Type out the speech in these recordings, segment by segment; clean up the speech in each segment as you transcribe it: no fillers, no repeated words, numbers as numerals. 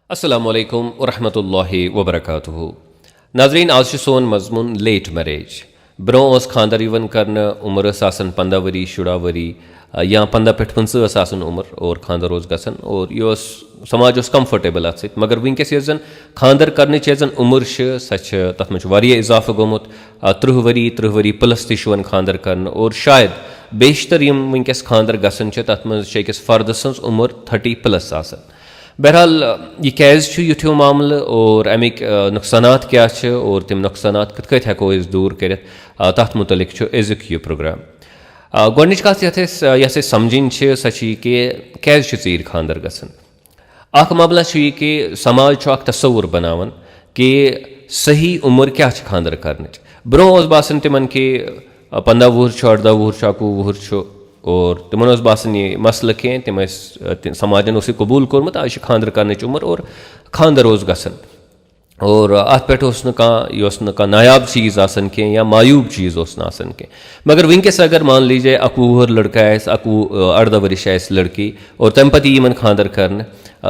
अस्सलामु अलैकुम वरहमतुल्लाहि वबरकातुहू। नाज़रीन, आज से सोन मजमून लेट मैरिज। ब्रो खानदर यवन करने उम्र 15 वरी 16 वरी या 15 पे 15 उम्र और खानदर गसन और यह समाज कम्फर्टेबल अत मगर वनकस जन खानदर करने जन उम्र सच तथ मे इजाफा गोमुत 30 वरी प्लस तन खानदर कर और शायद बेशतर यम वनकस खानदर गसन तथ मस फर्द सज उम्र 30+ आसन। बहरहाल यह क्या युथ्यू मामल और अमिक नुकसानात क्या और तम नुकसानात कत कत हेको दूर कर तथ मुतलिक अजुक यह प्रोग्राम। गोडनिच कत यह समझन सह कि क्या चीर खानदर गसन। अख मामला यह कि समाज अख तस्वुर बनावन कि सही उम्र क्या खानदर कर ब्रो बासन तिमन कि 15 वुहर 18 वुहर 21 वुहर और तिमन बासन यह मसल कह तम समाजन कबूल कोर्मुत आज खानदर कर उम्र और खानदर गसन और अत पे नायाब चीज़ आसन कह या मायूब चीज़ आसन कह। मगर वनकस अगर मान लीजिए 21 वुहर लड़का 18 वरिश लड़की और तम पे यमन खानदर कर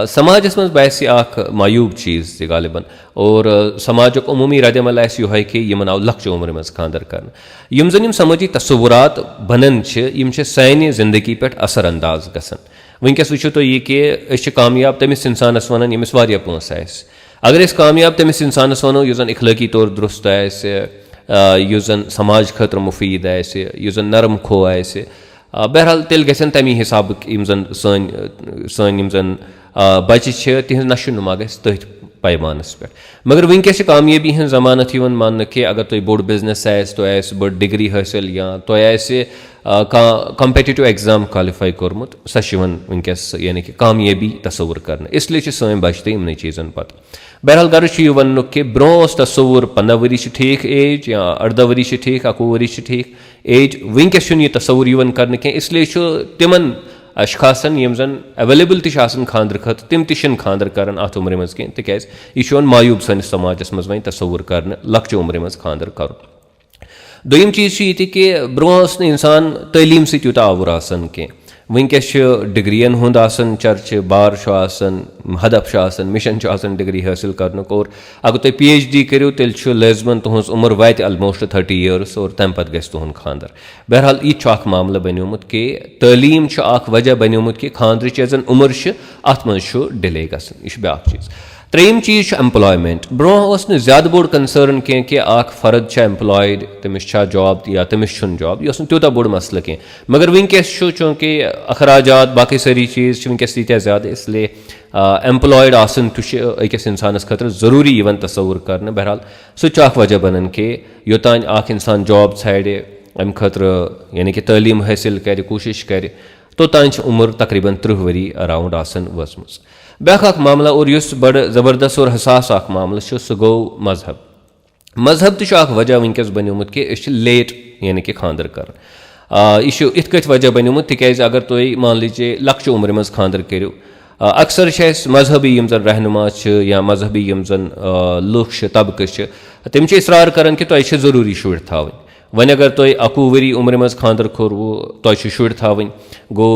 समाजस मज बासी मायूब चीज़ गालिबन और समाज अमूमी रदमल यह कि यमन आव लक्च उम्र मज खानदर कर यम जन समझी तस्वुरात बनन सानि जिंदगी पे असर अंदाज गसन। वनकस वो तुम यह कि कामयाब तमिस इंसानस वन यमिस वारिया पोंस अगर कामयाब तमिस इंसानस वनो युस जन इखलाकी तौर दुरुस्त युस जन समाज खतर मुफीद युस जन नरम खो बहरहाल तेल गसन तमी हिसाब सन जन बच्चे तिज नशो नुमा गस तथ पैमानस पे। मगर वनकस कामयाबी हज जमानत मान कि अगर तुम बोड़ बिजनेस तुम बड़ डिग्री हासिल या तुम कम्पिटिटिव एग्जाम क्वालिफाई कोर्मुत सह वनकस यानी कि कामयाबी तस्वुर कर इसलिए सन बच्चे इन चीज़न पता। बहरहाल गर्ज वन कि ब्रो तस्वुर 15 वरी ठीक एज या 18 वरी ठीक 21 वरी ठीक एज वनकस यह तस्वुर यवन कर इसलिए तिमन अशखासन यम जन अवेलेबल खानदर खत तम खानदर कर अत उम्र मज कह तिज यह मायूब सनिस समाजस मज वन तस्वुर कर लक्च उम्र मज खानदर कर। दोयम चीज़ ये कि ब्रो इंसान तलीम यूत आवर आसन कह वनकस डिग्रियन हुंद आसन चर्च बार हदफ मिशन डिग्री हासिल कर और अगर तुम PhD करो तेल लाजमन तुज उम्र वात अलमोस्ट 30 ईयर्स और तम पे गस तुहद खानदर। बहरहाल यह मामला बनियोमुत कि तलीम वजह बनियोमुत कि खानदर जन उम्र अत मज डिले गसन। यह ब्या चीज़। त्रेम चीज़ एम्प्लॉयमेंट। ब्रो ज्यादा बोड़ कंसर्न कह कि फर्द एम्प्लॉयड तमिस जॉब या तमिस जॉब यह तूत बोड़ मसल कह मगर वनकस चूँकि अखराजात बाकी सारी चीज़ वनकस तीत ज्यादा इसलिए एम्प्लॉयड आसन अकिस इंसानस खतर ज़रूरी यवन तस्वुर कर। बहरहाल सह वजह बनन कि योतान इंसान जॉब छाड़े अम खतर यानी कि तलीम हासिल कर कोशिश कर तोतान उम्र तकरीबन 30 वरी अराउंड आसन वसमस। ब्या मामला और इस बड़ ज़बरदस्त और हसास मामला सह गो मजहब। मजहब तक वजह वनकस बनियोमुत कि लेट यानी कि खानदर कर यह इत कत वजह बनियोमुत तिज अगर तुम मान लीजिए लक्च उम्र मज खानदर करो अक्सर मजहबी यम जन रहनुमा या मजहबी यम जन लुख तबक़ तम इसरार कर कि तुम ज़रूरी शुर थावन। वन अगर तुम 21 वरी उम्र मज खानदर कोरवु तुम शुर थावन गो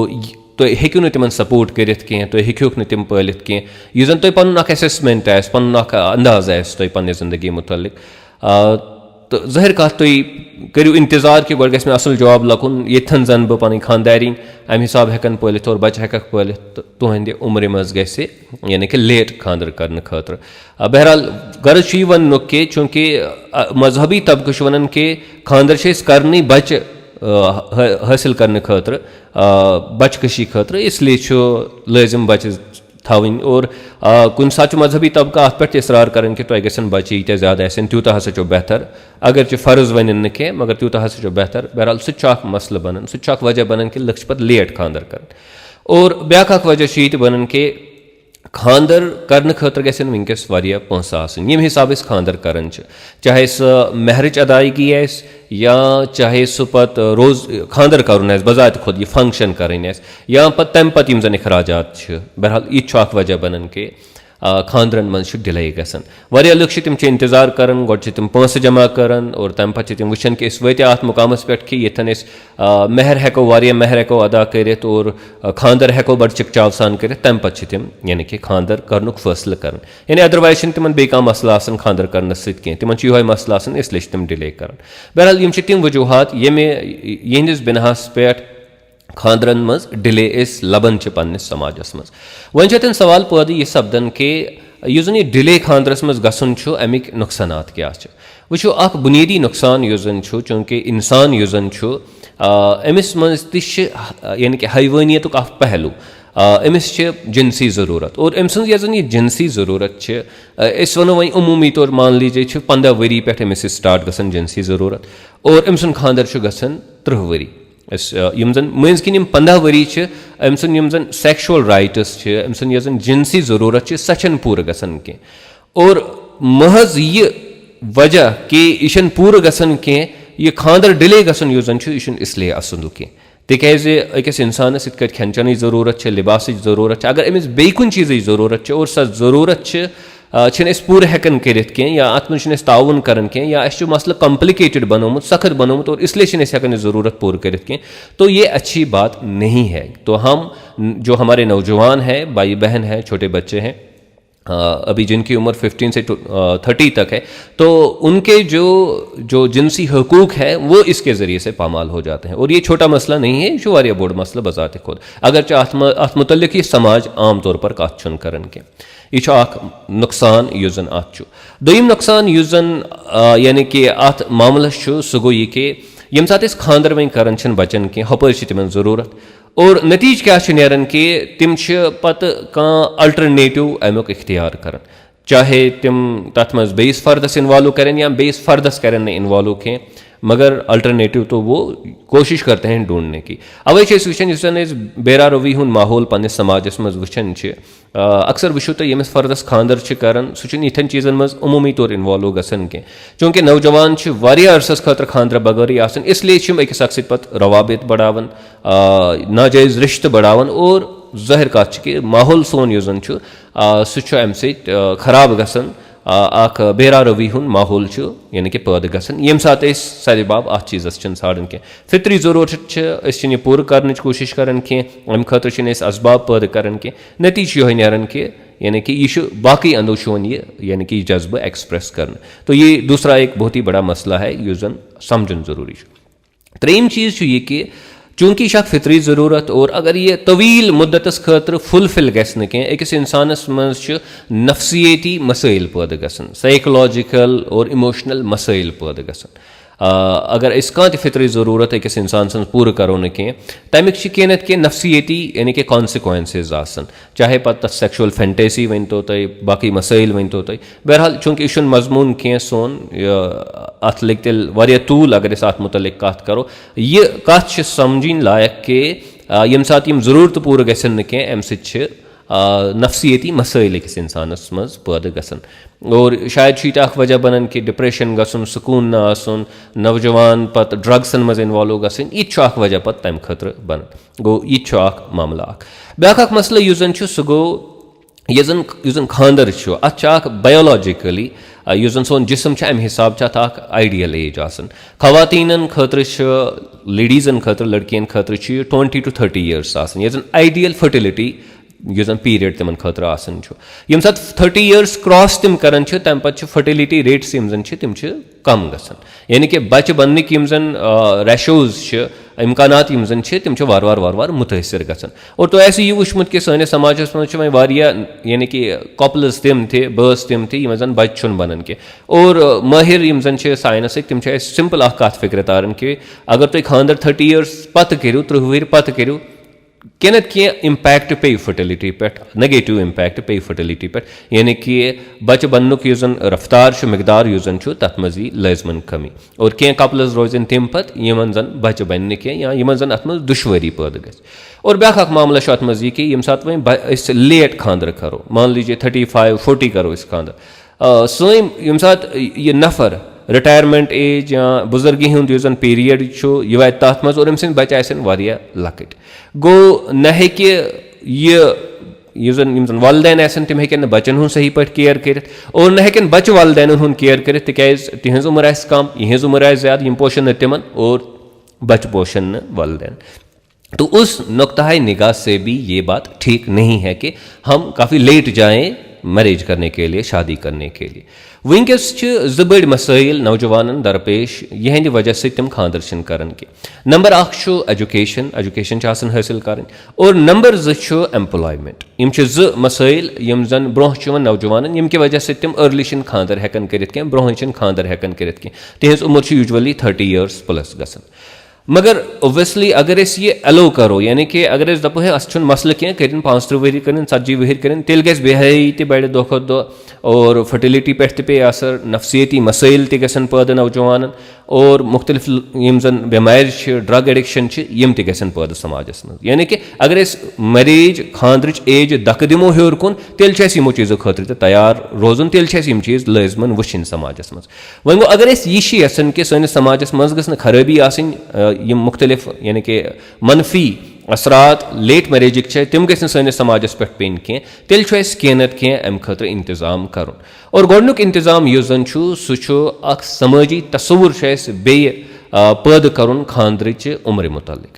तुम हेक्यू तिमन सपोर्ट कर तुम हेक्यूक तम पालित कह यह जन तुम पन असेसमेंट पन अंदाज तुम पन्ने जिंदगी मुतलिक तो ज़ाहिर कत तुम करो इंतजार कि गोड़ मे असल जॉब लकुन ये जन बह पन खानदारी अम हिसाब हेकन पालित और बच्चे हेकक पालित तुहद उम्र मज गस यानी कि लेट खानदर कर खतर। बहरहाल गर्ज वन कि चूँकि मजहबी तबक़ वन कि खानदर कर बच्चे हासिल कर खतर बचकशी खतर इसलिए लाजिम बच्चे थावन और कुन सा मजहबी तबका अत पे इसरार कर कि तुम गसन बच्चे ये ज्यादा तूत हसा बेहतर अगर फ़र्ज वन कह मगर तूत हसा बेहतर। बहरहाल सह मसल बनन सह वजह बनन कि लक्ष पे लेट खानदर कर। और ब्या वजह ये बनन कि खानदर कर खतर गसन वनकस वारिया पोंस आसन यम हिसाब खानदर कर चाहे सह महरच अदायगी या चाहे सह पत रोज खानदर कर बजात खुद यह फंक्शन कर या पत तम पे यम जन अखराजात। बहरहाल यह वजह बनन कि खानद्रन मज डिले गसान वारिया लुक तिम इंतजार करान गोड तिम पैसे जमा करान और तम पे तिम वुचान कि वत अत मुकामस पे कि येथन मेहर हेको वारिया मेहर हेको अदा करित और खानदर हेको बड़ चिकचाव सान करित तम पे तिम यानी कि खानदर करनुक फैसले करान यानी अदरवाइज तिमन बे कह मसला आसान खानदर करनस सत कह तिमन यह मसला आसान इसलिए तिम डिले करान बहरहाल यम तिम वजूहात ये यहंदिस बिनाहस पे खानद्रन मज डिले लबन पन्निस समाजस मज वन तन सवाल पैदा यह सपदन कि यह जन यह डिले खानद्रस मज गसन अमिक नुकसानात क्या वो अख बुनियादी नुकसान यह जन चूँकि इंसान यह जन अमिस मज यानी कि हैवानियतुक अख पहलू अमिस जिनसी ज़रूरत और अम सज यह जिनसी ज़रूरत वनो वही उमूमी तौर मान लीजिए 15 वरी पे अमिस स्टार्ट गसन जिनसी ज़रूरत और अम सुन खानदर गसन 30 वरी यम जन मज किन 15 वरी अम सुन यम जन सेक्शुअल राइट्स अम सुन यह जिनसी ज़रूरत सह पूर गसन कह और महज यह वजह कि यह पूर गसन कह यह खानदर डिले गसन यह जन यह इसलिए असल कह तिकाज अकिस इंसानस इत खेन चन ज़रूरत लिबास ज़रूरत अगर अमिस बे कुन चीज़ ज़रूरत और सह ज़रूरत पूर हेकन करित कह या अत मज ताउन करन कह या मसल कॉम्प्लिकेटेड बनोमुत सख्त बनोमुत और इसलिए हेकन ज़रूरत पूर करित कह तो ये अच्छी बात नहीं है। तो हम जो हमारे नौजवान हैं भाई बहन हैं छोटे बच्चे हैं अभी जिनकी उम्र 15 से 30 तक है तो उनके जो जिनसी हकूक़ है वो इसके ज़रिए से पामाल हो जाते हैं और ये छोटा मसला नहीं है जो वारिया बोर्ड मसला बजात खुद अगरचे अत मुतल्लिक़ यह समाज आम तौर पर कत करन के यह अख नुकसान यह जन अत दोयम नुकसान यह जन यानी कि अत मामलस सह गो यह कि यम सात खानदर वन करान बचन कह हपर तिमन ज़रूरत और नतीज क्या नेरान कि तिम पत अल्टरनेटिव अमुक इख्तियार करान चाहे तिम तथ मज बेस फर्दस इन्वॉल्व करें या बेस फर्दस करें न इन्वॉल्व कह मगर अल्टरनेटिव तो वो कोशिश करते हैं ढूंढने की अवे वुचान इस बेरा रवी हूँ माहौल पन्निस समाजस मज वुचान अक्सर वुचो तो यमिस फर्दस खानदर करान सह इथन चीज़न मज उमूमी तौर इन्वॉल्व गसन कह चूँकि नौजवान वारिया अरसस खतर खानदर बगैर आसान इसलिए अकिस अक्स पत रवाबित बढ़ावन नाजायज़ रिश्त बढ़ावन और ज़ाहिर कत कि माहौल सोन यह जन सह अम खराब गसन अख बेरा रवी हूँ माहौल यानी कि पैदा गसन यम सात सदबाब अत चीज़स ाड़न कह फितरी ज़रूरत पूर कर कोशिश करान कह अम खतर असबाब पैदा करान कह नतीज यह नेरान कि यानी कि यह बाकी अंदो ये यानी कि जज्ब एक्सप्रेस कर तो ये दूसरा एक बहुत ही बड़ा मसला है यह जन समझन ज़रूरी त्रेम चीज़ ये कि चूँकि यह फितरी ज़रूरत और अगर ये तवील मुद्दतस खतर फुलफिल गि अकिस इंसानस मज नफ्सियती मसाइल पैदा गसन साइकोलॉजिकल और इमोशनल मसाइल पैदा गसन अगर कह फितरी ज़रूरत अकिस इंसान पूर करो न कह तमिक कह कि नफ्सियती यानी कि कॉन्सिक्वेंसेस आसन चाहे पत सेक्शुअल फैंटेसी वन तो बाकी मसाइल वन तो बहरहाल चूँकि यह मजमून कह सोन अत लग तेल वारिया तूल अगर अत मुतल्लिक़ कत करो यह कत समझिन लायक कि यम सात यम ज़रूरत पूर गसन न कह अम सह नफ्सियती मसाइल अकिस इंसानस मज पैदा गसन और शायद अख वजह बनन कि डिप्रेशन गसन सुकून न आसन नौजवान पत ड्रग्सन मज इन्वॉल्व गसन यह अख वजह पत तम खतर बन गो यह अख मामला अख ब्याक अख मसला यह जन सह गो यह जन खानदर अत अख बायोलॉजिकली यह जन सोन जिसम अम हिसाब अख आइडियल एज आसन खवातीन खतर लेडीजन खतर लड़कियन खतर 20 to 30 years आसन यह जन आइडियल फर्टिलिटी यह जन पीरियड तिमन खतर आसन यम सात 30 years क्रॉस तिम करान तम पे फर्टिलिटी रेट्स यम जन तिम कम गसन यानी कि बच्चे बननिक यम जन रेशोज इम्कानात यम जन तिम वार वार मुतासर गसन और तो ऐसे यह वुचमुत कि सानिस समाजस मज वारिया यानी कि कपल्स तिम थे बर्स तिम थे यम जन बच्चे बनन के और माहिर यम जन साइंसक तिम सिंपल अख कत फिक्र तारन कि अगर तुम खानदर 30 years पत करू 30 वरी पत करू कह इम्पैक्ट पे फर्टिलिटी पे नेगेटिव इम्पैक्ट पे फर्टिलिटी पे यानी कि बच्चे बननुक यह जन रफ्तार मकदार यह जन तथ मज लाजमन कमी और कह कपल्स रोजन तम पत यमन जन बच्चे बन या यमन जन अत मज दुश्वारी पैदा गि और ब्याक अख मामला अत मज यह कि यम सात वो लेट खानदर करो मान लीजिए 35-40 करो खानदर सम यम सात यह नफर रिटायरमेंट एज या बुजुर्गी हूँ यह पीरियड यह वा तथ मज और अम सद बच्चे आसन वारिया लकट गो न यम जन वालदैन आसन तिम हेकन बच्चन हुन सही पे केयर कर और न हेकन बच्चे वालदैन हुन केयर कर तिकाज तिहंज उम्र आस कम यहंज उम्र आस ज्यादा यम पोशन न तिमन और बच्चे पोशन न वालदैन। तो उस नुक्ता निगाह से भी ये बात ठीक नहीं है कि हम काफ़ी लेट जाएं मैरिज करने के लिए, शादी करने के लिए। वनकस ज बड़ मसाइल नौजवान दरपेश यहंद वजह से तिम खानदर करान के। नंबर 1 एजुकेशन हासिल कर और नंबर 2 एम्प्लॉयमेंट। यम ज मसाइल यम जन ब्रोह नौजवान यम कि वजह से तिम अर्ली खानदर हेकन करित कह, ब्रोह खानदर हेकन करित कह, तिहंज उम्र यूजुअली 30 ईयर्स प्लस गसन। मगर ओबियसली अगर ये अलो करो यानी कि अगर दपो है अस मसल कह कर 35 वरी कर 40 वहर कर तेल गस बेहयाई त बढ़ दो खो दो और फर्टिलिटी पे पे असर, नफसियती मसाइल गसन पैदा नौजवान और मुख्तलिफ यम जन बेमार ड्रग एडिक्शन यम गसन पैदा समाजस मज। यानी कि अगर मैरिज खानद्रच एज दक दिमो हर कुन तेल यमो चीज़ों खतर तैयार रोजन, तेल यम चीज़ लाजमन वुन समाजस मज। वो अगर यह यसान कि सैनिस समाजस मज गस खराबी आसनी यम मुख्तलिफ यानी कि मनफी असरात लेट मैरिज तम गस सैनिस समाजस पे पेन कह, तेल कह नत कह अम खतर इंतजाम कर। और गोडनुक इंतजाम युस जन सह समाजी तस्वुर बे पैदा कर खानद्रच उम्र मुतलिक।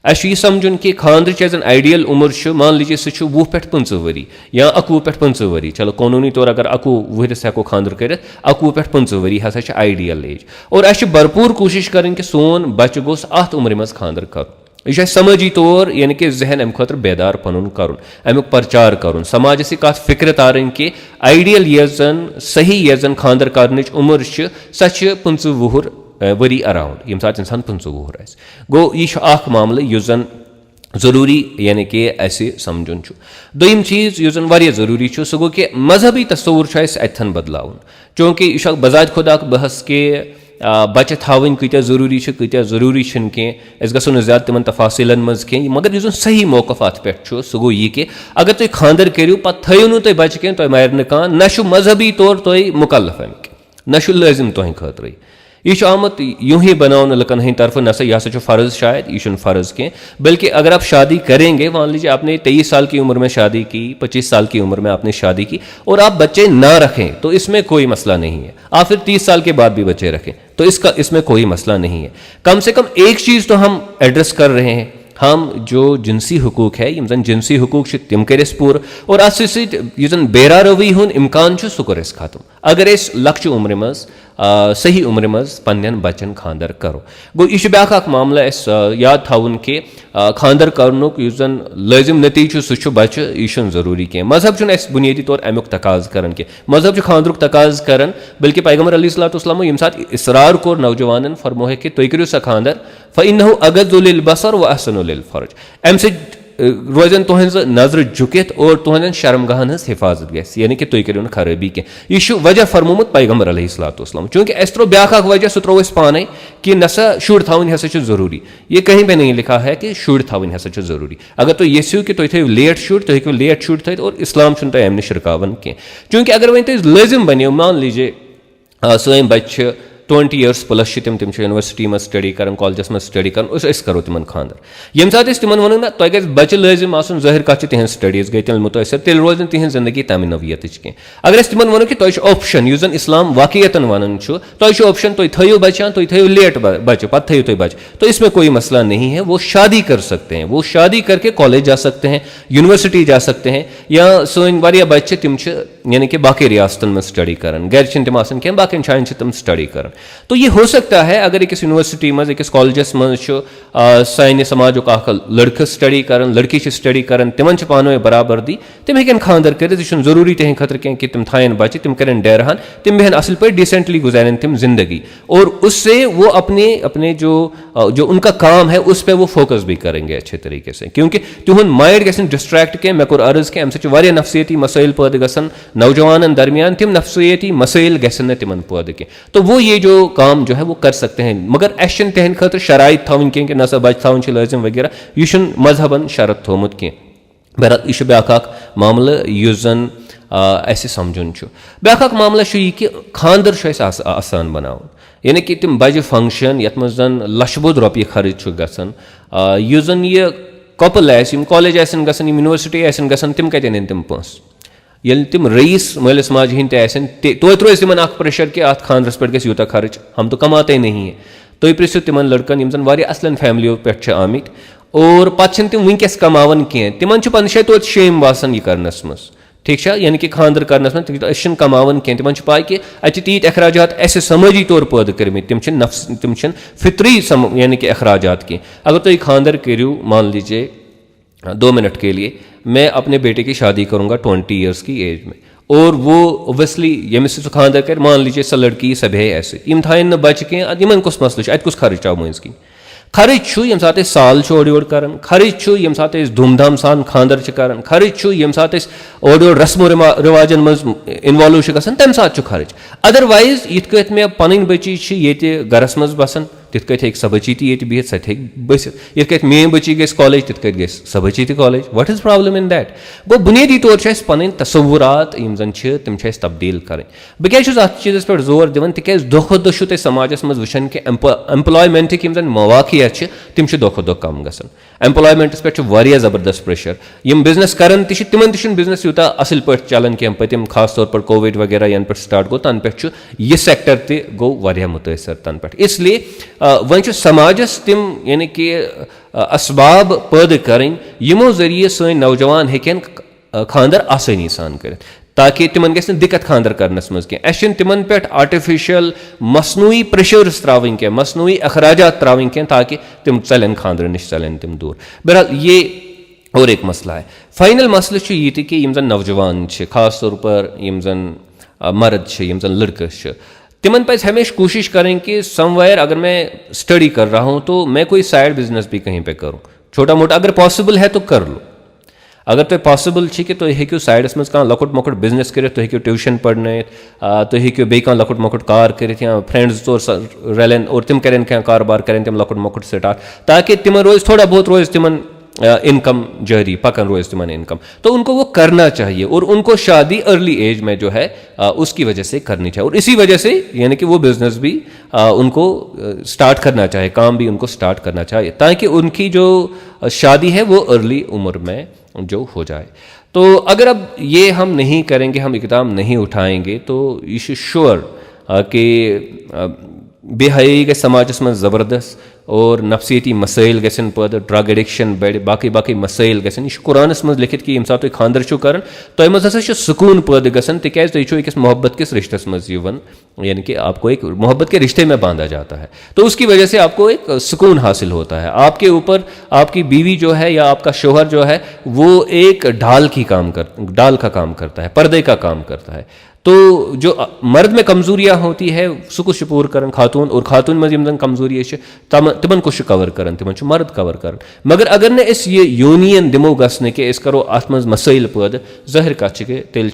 अस यह समझुन कि खानद्रच एज एन आइडियल उम्र मान लीजिए सह 20 पे 25 वरी या 21 पे 25 वरी, चलो कानूनी तौर अगर 21 वहरस हेको खानदर कर 21 पे 25 वरी हसा आइडियल एज। और अस भरपूर कोशिश करें कि सोन बच्चे गोस अत उम्र मज खानदर कर। यह समाजी तौर यानी कि जहन अम खतर बेदार पनुन कर, अमुक प्रचार कर, समाज से कत फिक्र तारन कि आइडियल यन सही यन खानदर कर उम्र सह 25 वुहर वरी अराउंड यम सात इंसान 25 वुहर आस। गो यह मामल युस जन जरूरी यानी कि ऐसे समझुन। दोयम चीज़ युस जन वारिया जरूरी सह गो कि मजहबी तस्वुर अतन बदलावन, चूँकि यह बजात खुद बहस के बच्चे थावन कत्या जरूरी कह गो ज्यादा तिमन तफासिलन मज कह, मगर युस सही मौकफ अत पे सह गो यह कि अगर तुम खानदर करू पे थो नु तुम बच्चे कह तुम मार कह न मजहबी तौर तुम मुकल्लफ अमिक न लाजिम तुह खतर। यह आमुत यूं ही बनावन लकन हंद तरफ न यह हसा फ़र्ज, शायद यह फ़र्ज कह, बल्कि अगर आप शादी करेंगे, मान लीजिए आपने 23 साल की उम्र में शादी की, 25 साल की उम्र में आपने शादी की और आप बच्चे ना रखें तो इसमें कोई मसला नहीं है। आप फिर 30 साल के बाद भी बच्चे रखें तो इसमें कोई मसला नहीं है। कम से कम एक चीज़ तो हम एड्रेस कर रहे हैं, हम जो जिनसी हुकूक है यम जन जिनसी हुकूक तम कर पूर और अत जन बेरा रवी हुन इम्कान सह कर खत्म अगर लक्ष्य उम्र मज सही उम्र मज पन्न बच्चन खानदर करो। गो यह ब्या मामला याद थावन कि खानदर करनुक युस जन लाजिम नतीज सह बच्चे यह जरूरी कह। मजहब बुनियादी तौर अमुक तकाज कर कि मजहब खानदरुक तकाज कर, बल्कि पैगम्बर अलैहिस्सलाम यम साथ इसरार कोर नौजवान फरमो है कि तुम करो सा खानदर फ़इन्नहु अगद्दु लिल बसर व अहसनु लिल फर्ज। अम से रोजन तुहज नजर झुकित और तुहन शर्मगाहन हज हिफाजत गस, यानी कि तुम करो न खराबी कह। यह वजह फरमोमुत पैगम्बर अलैहिस्सलाम, चूँकि अस त्रो ब्या वजह सह त्रो पाने कि नसा शुर थावन हसा जरूरी। ये कहीं भी नहीं लिखा है कि शुर थावन हसा जरूरी। अगर तुम यू कि तुम थो लेट शुर तुम हेको लेट शुर थी और इस्लाम तुम अम नश रुकावन कह। चूँकि अगर वन तुम लाजिम बनो, मान लीजिए सन बच्चे 20 ईयर्स प्लस तम यूनिवर्सिटी में स्टडी कर, कॉलेजस में स्टडी कर, करो तिमन खानदर। यम सात तिमन वन ना तुम गस बच्चे लाजिम आसन, जाहिर कत तिहंज स्टडीज गई तेल मुतासर, तेल रोज तिहंज जिंदगी तमि नवियत कह। अगर तिमन वन कि तुम ऑप्शन युस जन इस्लाम वाकयतन वन तुम ऑप्शन तुम थो बच्चा तुम थो लेट बच्चे पे थो तुम बच्चे, तो इसमें कोई मसला नहीं है। वो शादी कर सकते हैं, वो शादी करके कॉलेज जा सकते हैं, यूनिवर्सिटी जा सकते हैं, या सन वारिया बच्चे तम यानी कि बाकी रियासतन में स्टडी कर, गर तम आसन कह बाकी जायन तम स्टडी कर। तो ये हो सकता है अगर एक यूनिवर्सिटी मज एक कॉलेजस मज सानि समाज लड़क स्टडी कर, लड़की स्टडी कर, तिमन पानो बराबरदी, तम हेकन खानदर कर, जरूरी तह खतर कह कि तम थायन बच्चे, तम करें डेरहन, तम बेहन असल पे डिसेंटली गुजारन तम जिंदगी, और उससे वो अपने जो उनका काम है उस पर वो फोकस भी करेंगे अच्छे तरीके से, क्योंकि तुहन माइंड गसन डिस्ट्रैक्ट कह। मे कोर अर्ज कि अम वारिया नफसियती मसाइल पैदा गसन नौजवान दरमियान, तिम नफसियती मसाइल गसन तिमन पैदा कह। तो वो ये जो काम जो है वो कर सकते हैं, मगर अस तहद खतर शराइत थवन कह कि नसा बच थवन लाजिम वगैरह, यह मजहबन शरत थोमुत कह। बहरहाल यह ब्या मामल युस जन अस समझुन। ब्या मामला यह कि खानदर आसान बनावन, यानी कि तम बज फंक्शन यथ मज जन लश बोध रुपये खर्च गसन, युस जन यह कपल कॉलेज आसन गसन यूनिवर्सिटी आसन गसन तिम कतन इन तिम पोस ये तिम रईस मालिस माज हिंद आसन तो रोज तिमन अख प्रेशर कि अत खानरस पे गस यूता खर्च हम तो कमाते नहीं है तुम पृछो तिमन लड़कन यम जन वारिया असलन फैमिलियों पे आमित और पत्त तिम वनकस कमावन कह तिमन पन शायद तो शेम बासन यह करनस मज ठीक है यानी कि खानदर करनस मज कमावन कह तिमन पाई कि अत तीत अखराजात ऐसे समझी तौर पैदा कर्मित तिम फितरी यानी कि अखराजात कह अगर तुम खानदर करू मान लीजिए 2 मिनट के लिए मैं अपने बेटे की शादी करूंगा 20 ईयर्स की एज में और वो ओबियसली यमिस सह खानदर कर मान लीजिए सह लड़की सह बे ऐसे यम थान न बच्चे कह इन कुस मसल अत कुस खर्च आव मज कह खर्च यम सात साल ओर योर कर खर्च यम सात धूमधाम सान खानदर कर खर्च यम सात ओर योर रस्मो रिवाजन मज इन्वॉल्व गसान तम सात खर्च अदरवाइज यिथ कत मे पन बची ये गरस मज बसान तिथ कत सह बची ये बिहित सह बस यिथ कत मे बची गई कॉलेज तिथ कत गई सह बची college what is problem in that go बुनियादी तौर पन तसव्वुरात यम जन तिम तब्दील कर बह क्या अत चीज़ पे जोर दिवन तिक दो तुम समाजस मज वुचान कि एम्प्लॉयमेंट यम जन मौवाक़ियत तिम दो कम गसान एम्प्लॉयमेंटस पे जबरदस्त प्रेशर यम बिजनेस करन तिमन बिजनेस यूता असल पे चलान कह पतिम खास तौर पर कोविड वगैरह यन पे स्टार्ट गो तन पे यह सेक्टर तक गो मुतासर तन पे इसलिए वन समाजस तिम यानी कि असबाब पैदा करें यमो जरिए सन नौजवान हेकन खानदर आसानी सान कर ताकि तिमन गस दिक्कत खानदर करनस मज कह तिमन पे आर्टिफिशियल मसनूई प्रेशर्स त्रावन कह मसनूई अखराजात त्रावन कह ताकि तिम चलन खानदर निश चलन तिम दूर बहरहाल ये और एक मसला है फाइनल मसल ये कि यम जन नौजवान खास तौर पर यम जन मर्द यम जन लड़कस तिमन पे हमेशा कोशिश करें कि समवेयर अगर मैं स्टडी कर रहा हूँ तो मैं कोई साइड बिजनेस भी कहीं पे करूँ छोटा मोटा अगर पॉसिबल है तो कर लो अगर तुम पॉसिबल कि तुम हेकू साइडस मज कह लकुट मकुट बिजनेस कर तुम हेकू ट्यूशन पढ़न तुम हेकू बे लकुट मकुट कार कर या फ्रेंड्स तौर रलन और तिम करें क्या कारोबार करें तिम लकुट मकुट स्टार्ट ताकि तिम रोज थोड़ा बहुत रोज तिमन इनकम जारी पकन रोज तिमन इनकम तो उनको वो करना चाहिए और उनको शादी अर्ली एज में जो है उसकी वजह से करनी चाहिए और इसी वजह से यानी कि वो बिजनेस भी उनको स्टार्ट करना चाहिए काम भी उनको स्टार्ट करना चाहिए ताकि उनकी जो शादी है वो अर्ली उम्र में जो हो जाए तो अगर अब ये हम नहीं करेंगे हम इकदाम नहीं उठाएंगे तो यह श्योर कि बेहयाई गई समाजस मज जबरदस्त और नफसियती मसाइल गसन पैदा ड्रग एडिक्शन बढ़ बाकी बाकी मसाइल गसन यह कुरानस मज लिखित कि यम सात खानदर कर तो मज हसा सुकून पैदा गसन तिकाज तुम अकिस मोहब्बत किस रिश्तस मज यवन यानी कि आपको एक मोहब्बत के रिश्ते में बांधा जाता है तो उसकी वजह से आपको एक सुकून हासिल होता है आपके ऊपर आपकी बीवी जो है या आपका शोहर जो है वो एक ढाल का काम करता है पर्दे का काम करता है तो जो मर्द में कमजोरियाँ होती है सुख शपूर कर खातून और खातून मज यम कमजोरी तिमन कुछ कवर कर तिमन मर्द कवर कर मगर अगर न ये यूनियन दिमो गसने के करो अत मज मसाइल पैदा ज़ाहिर कत तेल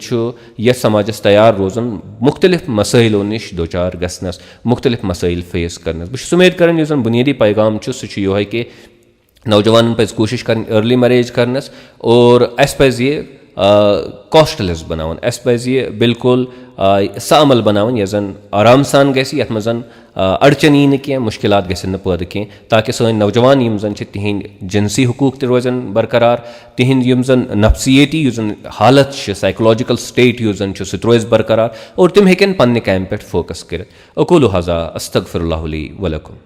यह समाजस तैयार रोजन मुख्तलिफ मसाइलों निश दो चार गसनस मुख्तलिफ मसाइल फेस करनस बस उम्मीद कर जन बुनियादी पैगाम सह यह कि नौजवान पे कोशिश कर अर्ली मैरेज करनस और अस पज ये कॉस्टलेस बनावन अस पज ये बिल्कुल सामल बनावन यह जन आराम सान गसी यथ मज अड़चन यी कह मुश्किलात गसन पैदा कह ताकि सन नौजवान यम जन तिहिंद जिनसी हुकूक त रोजन बरकरार तिहिंद यम जन नफसियती यु जन हालत साइकोलॉजिकल स्टेट यु जन सह रोज बरकरार और तिम हेकन पन्ने काम पे फोकस कर अकूलु हज़ा अस्तगफिरुल्लाह ली व लकुम।